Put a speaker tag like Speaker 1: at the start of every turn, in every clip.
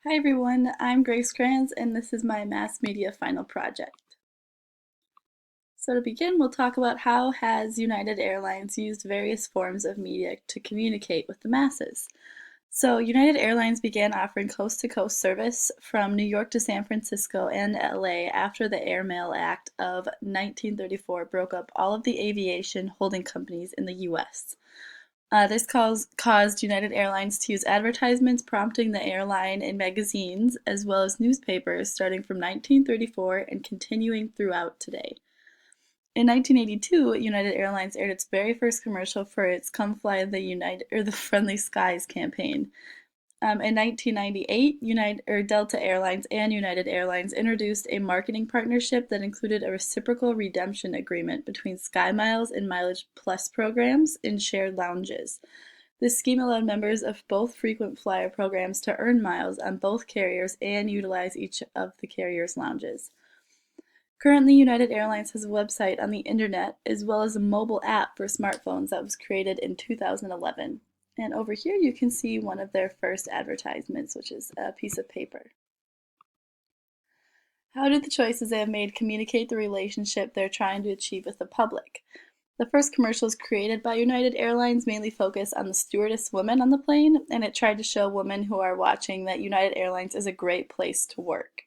Speaker 1: Hi everyone, I'm Grace Kranz and this is my mass media final project. So to begin, we'll talk about how has United Airlines used various forms of media to communicate with the masses. So United Airlines began offering coast-to-coast service from New York to San Francisco and LA after the Airmail Act of 1934 broke up all of the aviation holding companies in the US. This caused United Airlines to use advertisements prompting the airline in magazines as well as newspapers starting from 1934 and continuing throughout today. In 1982, United Airlines aired its very first commercial for its "Come Fly the United" or the "Friendly Skies" campaign. In 1998, Delta Air Lines and United Airlines introduced a marketing partnership that included a reciprocal redemption agreement between SkyMiles and Mileage Plus programs in shared lounges. This scheme allowed members of both frequent flyer programs to earn miles on both carriers and utilize each of the carriers' lounges. Currently, United Airlines has a website on the internet as well as a mobile app for smartphones that was created in 2011. And over here you can see one of their first advertisements, which is a piece of paper. How do the choices they have made communicate the relationship they're trying to achieve with the public? The first commercials created by United Airlines mainly focus on the stewardess women on the plane, and it tried to show women who are watching that United Airlines is a great place to work.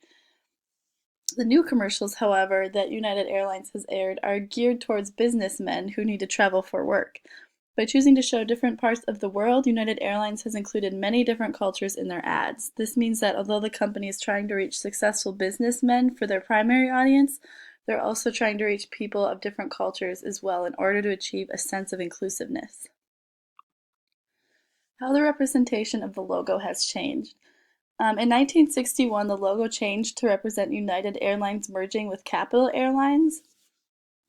Speaker 1: The new commercials, however, that United Airlines has aired are geared towards businessmen who need to travel for work. By choosing to show different parts of the world, United Airlines has included many different cultures in their ads. This means that although the company is trying to reach successful businessmen for their primary audience, they're also trying to reach people of different cultures as well in order to achieve a sense of inclusiveness. How the representation of the logo has changed. In 1961, the logo changed to represent United Airlines merging with Capital Airlines,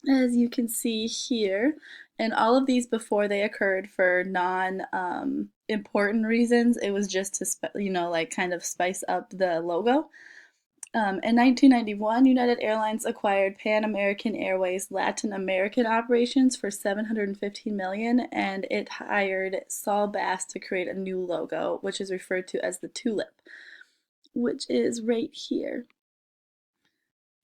Speaker 1: as you can see here. And all of these before they occurred for non important reasons. It was just to, like kind of spice up the logo. In 1991, United Airlines acquired Pan American Airways Latin American operations for $715 million, and it hired Saul Bass to create a new logo, which is referred to as the tulip, which is right here.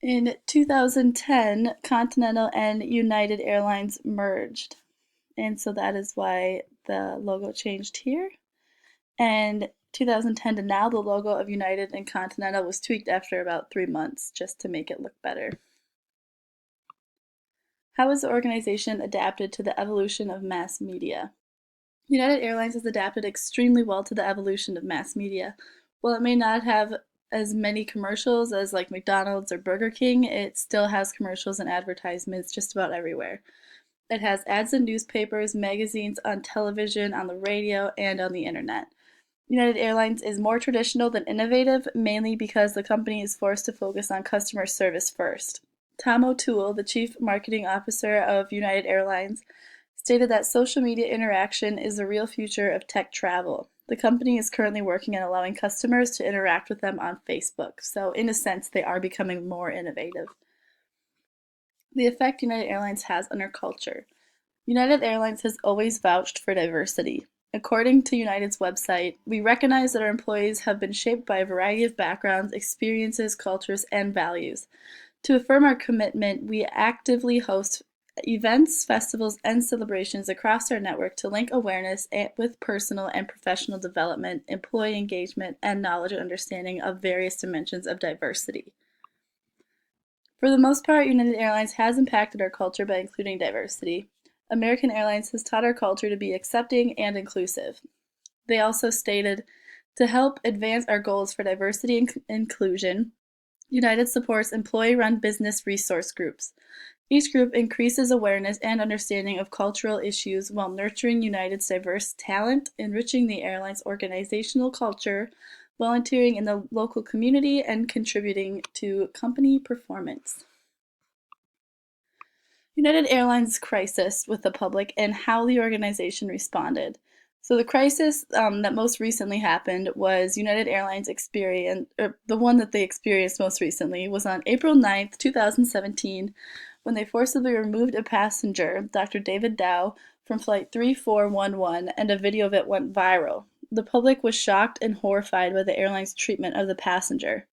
Speaker 1: In 2010, Continental and United Airlines merged, and so that is why the logo changed here. And 2010 to now, the logo of United and Continental was tweaked after about 3 months just to make it look better. How has the organization adapted to the evolution of mass media? United Airlines has adapted extremely well to the evolution of mass media. While it may not have as many commercials as like McDonald's or Burger King, it still has commercials and advertisements just about everywhere. It has ads in newspapers, magazines, on television, on the radio, and on the internet. United Airlines is more traditional than innovative, mainly because the company is forced to focus on customer service first. Tom O'Toole, the chief marketing officer of United Airlines, stated that social media interaction is the real future of tech travel. The company is currently working on allowing customers to interact with them on Facebook, so in a sense, they are becoming more innovative. The effect United Airlines has on our culture. United Airlines has always vouched for diversity. According to United's website, we recognize that our employees have been shaped by a variety of backgrounds, experiences, cultures, and values. To affirm our commitment, we actively host events, festivals, and celebrations across our network to link awareness with personal and professional development, employee engagement, and knowledge and understanding of various dimensions of diversity. For the most part, United Airlines has impacted our culture by including diversity. American Airlines has taught our culture to be accepting and inclusive. They also stated, to help advance our goals for diversity and inclusion, United supports employee-run business resource groups. Each group increases awareness and understanding of cultural issues while nurturing United's diverse talent, enriching the airline's organizational culture, volunteering in the local community, and contributing to company performance. United Airlines' crisis with the public and how the organization responded. So the crisis that most recently happened was United Airlines experience, or the one that they experienced most recently was on April 9th, 2017, when they forcibly removed a passenger, Dr. David Dow, from flight 3411, and a video of it went viral. The public was shocked and horrified by the airline's treatment of the passenger.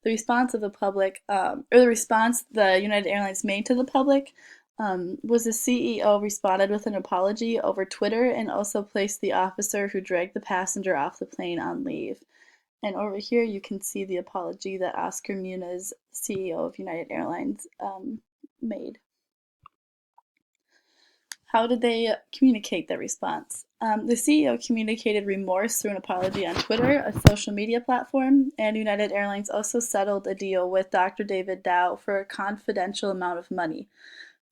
Speaker 1: The response of the public, or the response the United Airlines made to the public, was the CEO responded with an apology over Twitter and also placed the officer who dragged the passenger off the plane on leave. And over here, you can see the apology that Oscar Muniz, CEO of United Airlines, made. How did they communicate their response? The CEO communicated remorse through an apology on Twitter, a social media platform, and United Airlines also settled a deal with Dr. David Dow for a confidential amount of money.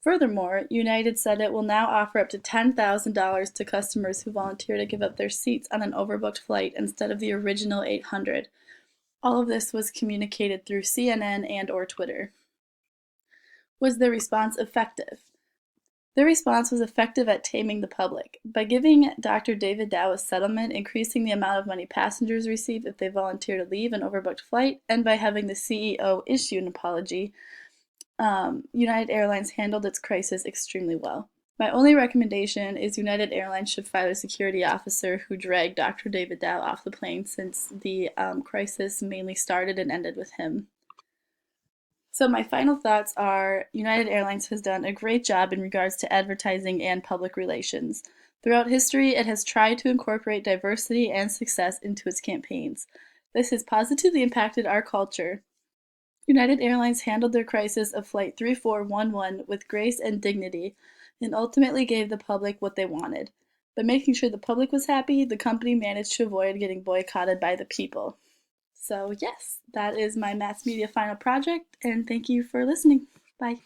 Speaker 1: Furthermore, United said it will now offer up to $10,000 to customers who volunteer to give up their seats on an overbooked flight instead of the original $800. All of this was communicated through CNN and/or Twitter. Was their response effective? Their response was effective at taming the public. By giving Dr. David Dow a settlement, increasing the amount of money passengers receive if they volunteer to leave an overbooked flight, and by having the CEO issue an apology, United Airlines handled its crisis extremely well. My only recommendation is United Airlines should fire the security officer who dragged Dr. David Dow off the plane, since the crisis mainly started and ended with him. So my final thoughts are United Airlines has done a great job in regards to advertising and public relations. Throughout history, it has tried to incorporate diversity and success into its campaigns. This has positively impacted our culture. United Airlines handled their crisis of Flight 3411 with grace and dignity and ultimately gave the public what they wanted. By making sure the public was happy, the company managed to avoid getting boycotted by the people. So yes, that is my mass media final project, and thank you for listening. Bye.